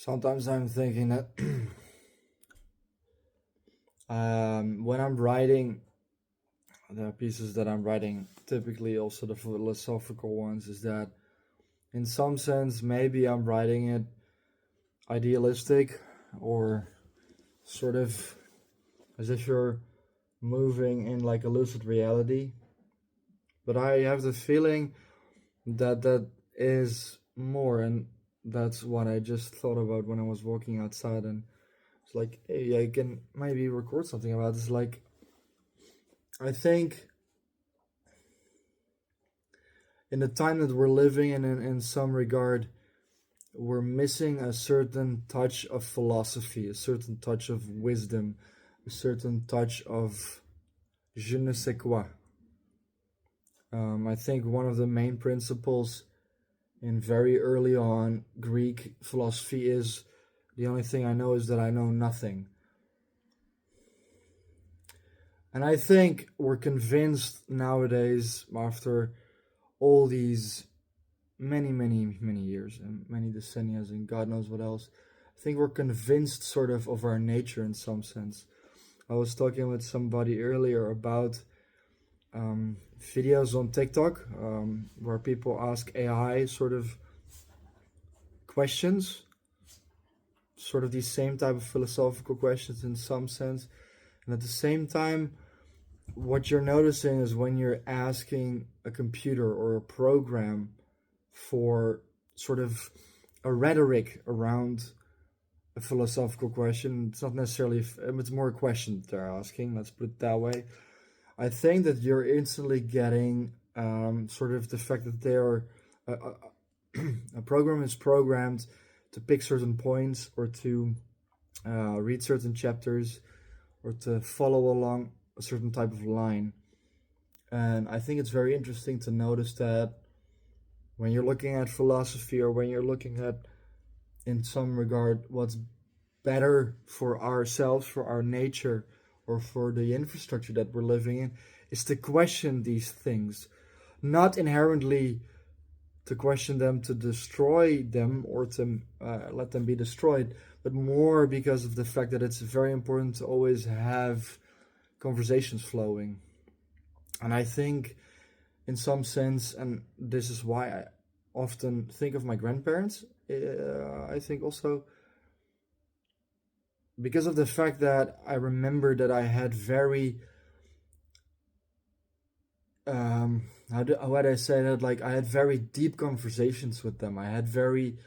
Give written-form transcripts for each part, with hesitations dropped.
Sometimes I'm thinking that when I'm writing the pieces that I'm writing, typically also the philosophical ones, is that in some sense maybe I'm writing it idealistic or sort of as if you're moving in like a lucid reality. But I have the feeling that that is more, and that's what I just thought about when I was walking outside, and it's like, hey, I can maybe record something about this. Like, I think in the time that we're living in some regard, we're missing a certain touch of philosophy, a certain touch of wisdom, a certain touch of je ne sais quoi. I think one of the main principles in very early on Greek philosophy is the only thing I know is that I know nothing. And I think we're convinced nowadays, after all these many years and many decennia and God knows what else, I think we're convinced sort of our nature in some sense. I was talking with somebody earlier about videos on TikTok where people ask AI sort of questions, sort of these same type of philosophical questions in some sense. And at the same time, what you're noticing is when you're asking a computer or a program for sort of a rhetoric around a philosophical question, it's not necessarily, it's more a question that they're asking, let's put it that way. I think that you're instantly getting sort of the fact that they are a program is programmed to pick certain points or to read certain chapters or to follow along a certain type of line. And I think it's very interesting to notice that when you're looking at philosophy or when you're looking at, in some regard, what's better for ourselves, for our nature, or for the infrastructure that we're living in, is to question these things. Not inherently to question them to destroy them or to let them be destroyed, but more because of the fact that it's very important to always have conversations flowing. And I think, in some sense, and this is why I often think of my grandparents, I think also because of the fact that I remember that I had very how would I say that, like I had very deep conversations with them. I had very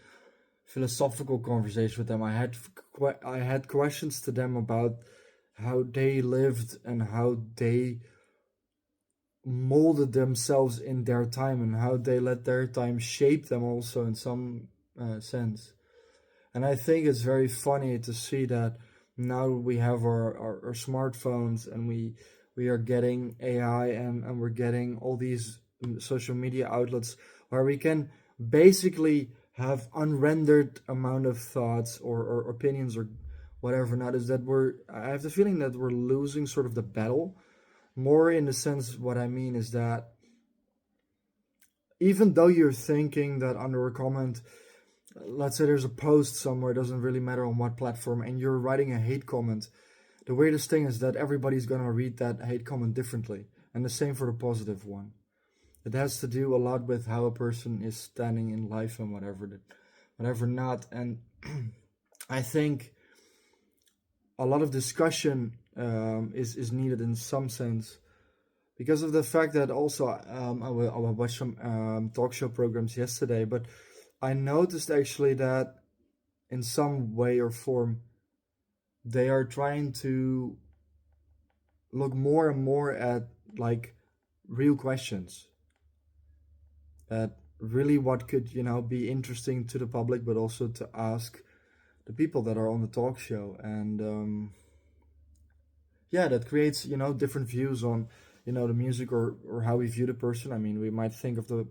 philosophical conversations with them. I had questions to them about how they lived and how they molded themselves in their time and how they let their time shape them also in some sense. And I think it's very funny to see that now we have our smartphones and we are getting AI and we're getting all these social media outlets where we can basically have unrendered amount of thoughts or opinions or whatever. Not is that I have the feeling that we're losing sort of the battle. More in the sense, what I mean is that even though you're thinking that under a comment, let's say there's a post somewhere, it doesn't really matter on what platform, and you're writing a hate comment, the weirdest thing is that everybody's going to read that hate comment differently. And the same for the positive one. It has to do a lot with how a person is standing in life and whatever not. And I think a lot of discussion is needed in some sense because of the fact that also I watched some talk show programs yesterday, but I noticed actually that in some way or form they are trying to look more and more at like real questions, at really what could be interesting to the public, but also to ask the people that are on the talk show. And yeah, that creates different views on the music or how we view the person. I mean, we might think of the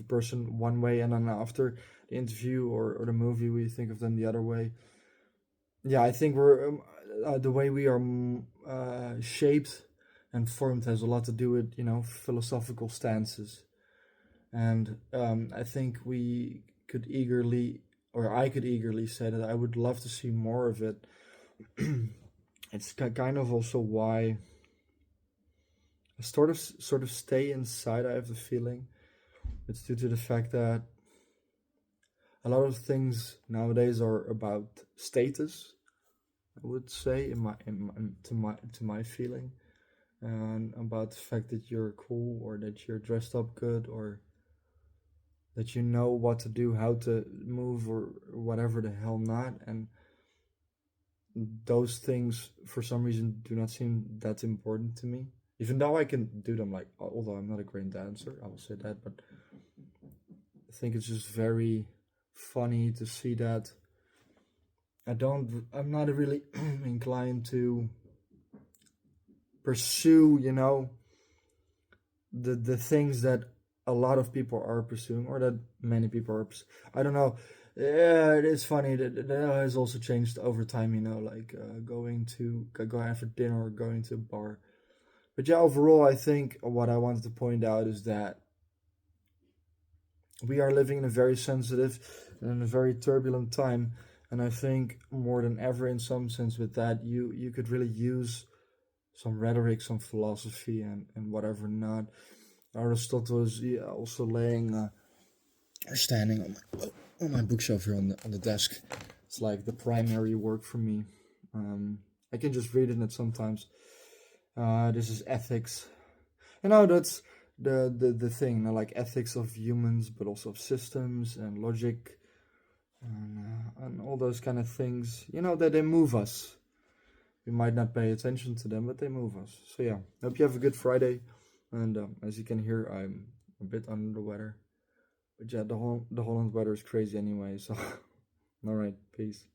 person one way, and then after the interview or the movie we think of them the other way. Yeah, I think we're the way we are shaped and formed has a lot to do with philosophical stances. And I think we could eagerly or I could eagerly say that I would love to see more of it. It's kind of also why I sort of stay inside. I have the feeling it's due to the fact that a lot of things nowadays are about status. I would say to my feeling, and about the fact that you're cool or that you're dressed up good or that you know what to do, how to move, or whatever the hell not. And those things, for some reason, do not seem that important to me. Even though I can do them, like, although I'm not a great dancer, I will say that, but I think it's just very funny to see that I'm not really inclined to pursue, the things that a lot of people are pursuing, or that many people are I don't know. Yeah, it is funny that has also changed over time, like going out for dinner or going to a bar. But yeah, overall, I think what I wanted to point out is that we are living in a very sensitive and in a very turbulent time. And I think more than ever, in some sense, with that, you could really use some rhetoric, some philosophy, and whatever not. Aristotle is, yeah, also laying, standing on my bookshelf here on the desk. It's like the primary work for me. I can just read in it sometimes. This is ethics. That's the thing. Like ethics of humans, but also of systems and logic, and all those kind of things. That they move us. We might not pay attention to them, but they move us. So yeah, hope you have a good Friday. And as you can hear, I'm a bit under the weather. But yeah, the Holland weather is crazy anyway. So all right, peace.